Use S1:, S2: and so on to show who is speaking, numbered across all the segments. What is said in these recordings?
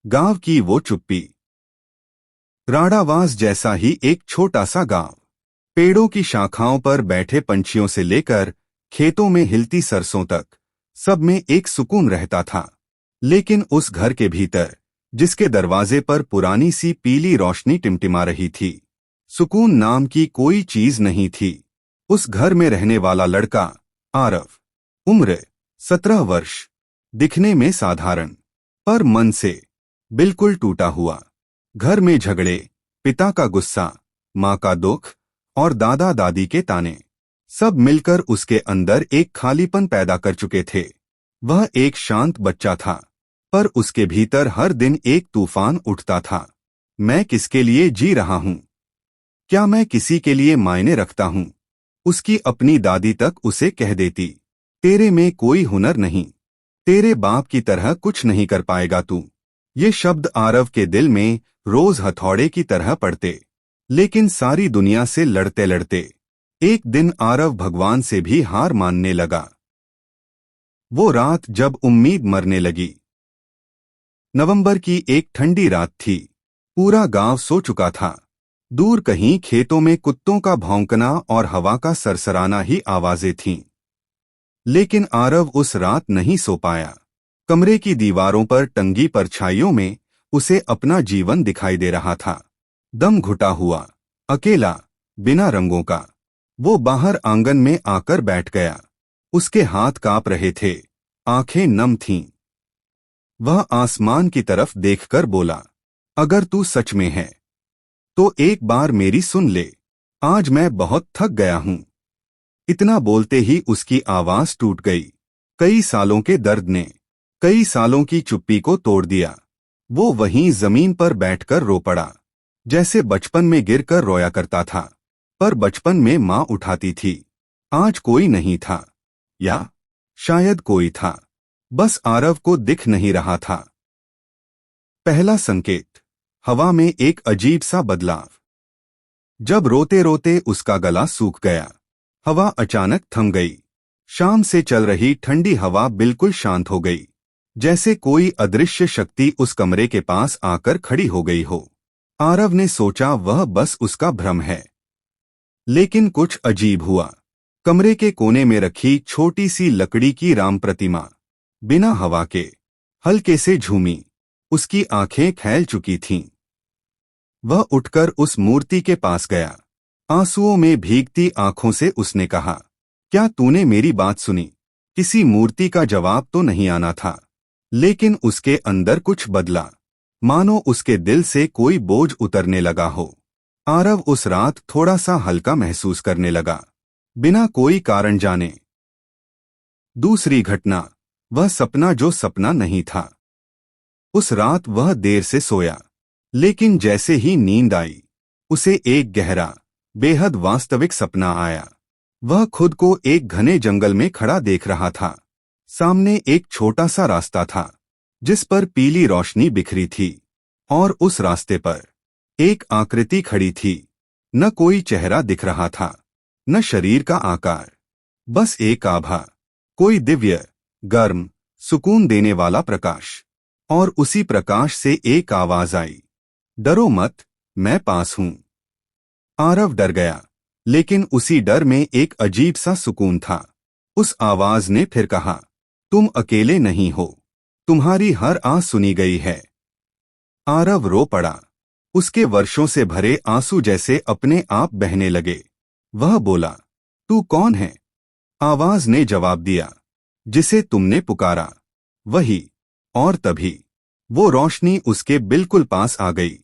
S1: गांव की वो चुप्पी। राणावास जैसा ही एक छोटा सा गांव। पेड़ों की शाखाओं पर बैठे पंछियों से लेकर खेतों में हिलती सरसों तक सब में एक सुकून रहता था। लेकिन उस घर के भीतर, जिसके दरवाजे पर पुरानी सी पीली रोशनी टिमटिमा रही थी, सुकून नाम की कोई चीज नहीं थी। उस घर में रहने वाला लड़का आरव, उम्र 17 वर्ष, दिखने में साधारण पर मन से बिल्कुल टूटा हुआ। घर में झगड़े, पिता का गुस्सा, माँ का दुख और दादा दादी के ताने, सब मिलकर उसके अंदर एक खालीपन पैदा कर चुके थे। वह एक शांत बच्चा था, पर उसके भीतर हर दिन एक तूफान उठता था। मैं किसके लिए जी रहा हूँ? क्या मैं किसी के लिए मायने रखता हूँ? उसकी अपनी दादी तक उसे कह देती, तेरे में कोई हुनर नहीं, तेरे बाप की तरह कुछ नहीं कर पाएगा तू। ये शब्द आरव के दिल में रोज हथौड़े की तरह पड़ते। लेकिन सारी दुनिया से लड़ते लड़ते एक दिन आरव भगवान से भी हार मानने लगा। वो रात जब उम्मीद मरने लगी। नवंबर की एक ठंडी रात थी। पूरा गांव सो चुका था। दूर कहीं खेतों में कुत्तों का भौंकना और हवा का सरसराना ही आवाजें थीं। लेकिन आरव उस रात नहीं सो पाया। कमरे की दीवारों पर टंगी परछाइयों में उसे अपना जीवन दिखाई दे रहा था। दम घुटा हुआ, अकेला, बिना रंगों का। वो बाहर आंगन में आकर बैठ गया। उसके हाथ कांप रहे थे, आंखें नम थीं। वह आसमान की तरफ देखकर बोला, अगर तू सच में है तो एक बार मेरी सुन ले। आज मैं बहुत थक गया हूं। इतना बोलते ही उसकी आवाज टूट गई। कई सालों के दर्द ने, कई सालों की चुप्पी को तोड़ दिया। वो वहीं जमीन पर बैठकर रो पड़ा, जैसे बचपन में गिरकर रोया करता था। पर बचपन में माँ उठाती थी। आज कोई नहीं था, या शायद कोई था, बस आरव को दिख नहीं रहा था। पहला संकेत, हवा में एक अजीब सा बदलाव। जब रोते रोते उसका गला सूख गया, हवा अचानक थम गई। शाम से चल रही ठंडी हवा बिल्कुल शांत हो गई, जैसे कोई अदृश्य शक्ति उस कमरे के पास आकर खड़ी हो गई हो। आरव ने सोचा वह बस उसका भ्रम है। लेकिन कुछ अजीब हुआ। कमरे के कोने में रखी छोटी सी लकड़ी की राम प्रतिमा बिना हवा के हल्के से झूमी। उसकी आंखें फैल चुकी थीं। वह उठकर उस मूर्ति के पास गया। आंसुओं में भीगती आंखों से उसने कहा, क्या तूने मेरी बात सुनी? किसी मूर्ति का जवाब तो नहीं आना था, लेकिन उसके अंदर कुछ बदला, मानो उसके दिल से कोई बोझ उतरने लगा हो। आरव उस रात थोड़ा सा हल्का महसूस करने लगा, बिना कोई कारण जाने। दूसरी घटना, वह सपना जो सपना नहीं था। उस रात वह देर से सोया, लेकिन जैसे ही नींद आई, उसे एक गहरा, बेहद वास्तविक सपना आया। वह खुद को एक घने जंगल में खड़ा देख रहा था। सामने एक छोटा सा रास्ता था, जिस पर पीली रोशनी बिखरी थी, और उस रास्ते पर एक आकृति खड़ी थी। न कोई चेहरा दिख रहा था, न शरीर का आकार, बस एक आभा, कोई दिव्य, गर्म, सुकून देने वाला प्रकाश। और उसी प्रकाश से एक आवाज आई, डरो मत, मैं पास हूं। आरव डर गया, लेकिन उसी डर में एक अजीब सा सुकून था। उस आवाज ने फिर कहा, तुम अकेले नहीं हो, तुम्हारी हर आस सुनी गई है। आरव रो पड़ा। उसके वर्षों से भरे आंसू जैसे अपने आप बहने लगे। वह बोला, तू कौन है? आवाज ने जवाब दिया, जिसे तुमने पुकारा, वही। और तभी वो रोशनी उसके बिल्कुल पास आ गई,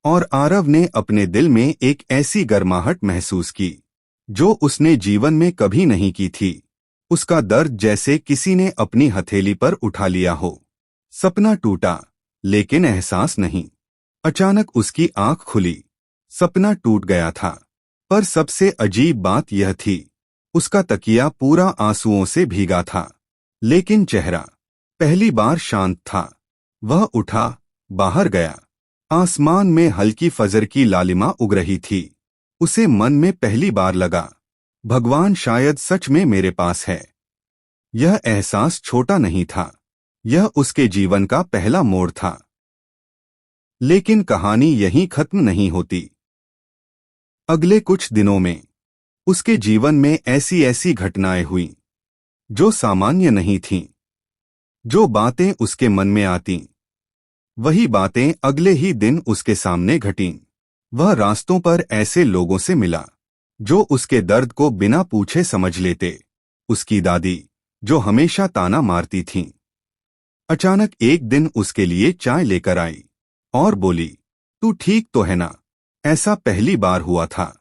S1: और आरव ने अपने दिल में एक ऐसी गर्माहट महसूस की, जो उसने जीवन में कभी नहीं की थी। उसका दर्द जैसे किसी ने अपनी हथेली पर उठा लिया हो। सपना टूटा, लेकिन एहसास नहीं। अचानक उसकी आंख खुली। सपना टूट गया था, पर सबसे अजीब बात यह थी, उसका तकिया पूरा आंसुओं से भीगा था, लेकिन चेहरा पहली बार शांत था। वह उठा, बाहर गया। आसमान में हल्की फजर की लालिमा उग रही थी। उसे मन में पहली बार लगा, भगवान शायद सच में मेरे पास है। यह एहसास छोटा नहीं था, यह उसके जीवन का पहला मोड़ था। लेकिन कहानी यहीं खत्म नहीं होती। अगले कुछ दिनों में उसके जीवन में ऐसी ऐसी घटनाएं हुईं जो सामान्य नहीं थीं। जो बातें उसके मन में आतीं, वही बातें अगले ही दिन उसके सामने घटीं। वह रास्तों पर ऐसे लोगों से मिला जो उसके दर्द को बिना पूछे समझ लेते। उसकी दादी, जो हमेशा ताना मारती थीं, अचानक एक दिन उसके लिए चाय लेकर आई और बोली, तू ठीक तो है ना? ऐसा पहली बार हुआ था,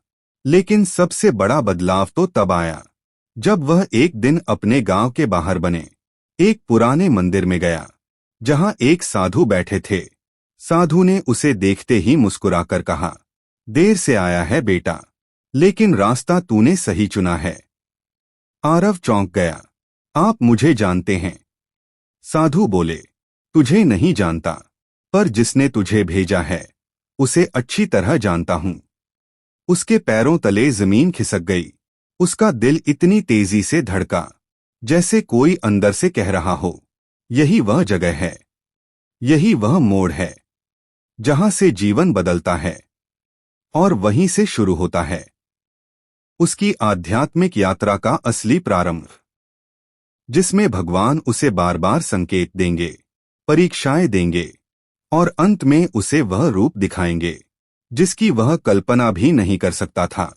S1: लेकिन सबसे बड़ा बदलाव तो तब आया जब वह एक दिन अपने गांव के बाहर बने एक पुराने मंदिर में गया, जहां एक साधु बैठे थे। साधु ने उसे देखते ही मुस्कुराकर कहा, देर से आया है बेटा, लेकिन रास्ता तूने सही चुना है। आरव चौंक गया। आप मुझे जानते हैं? साधु बोले, तुझे नहीं जानता, पर जिसने तुझे भेजा है उसे अच्छी तरह जानता हूं। उसके पैरों तले जमीन खिसक गई। उसका दिल इतनी तेजी से धड़का जैसे कोई अंदर से कह रहा हो, यही वह जगह है, यही वह मोड़ है जहां से जीवन बदलता है और वहीं से शुरू होता है उसकी आध्यात्मिक यात्रा का असली प्रारंभ, जिसमें भगवान उसे बार बार संकेत देंगे, परीक्षाएं देंगे और अंत में उसे वह रूप दिखाएंगे जिसकी वह कल्पना भी नहीं कर सकता था।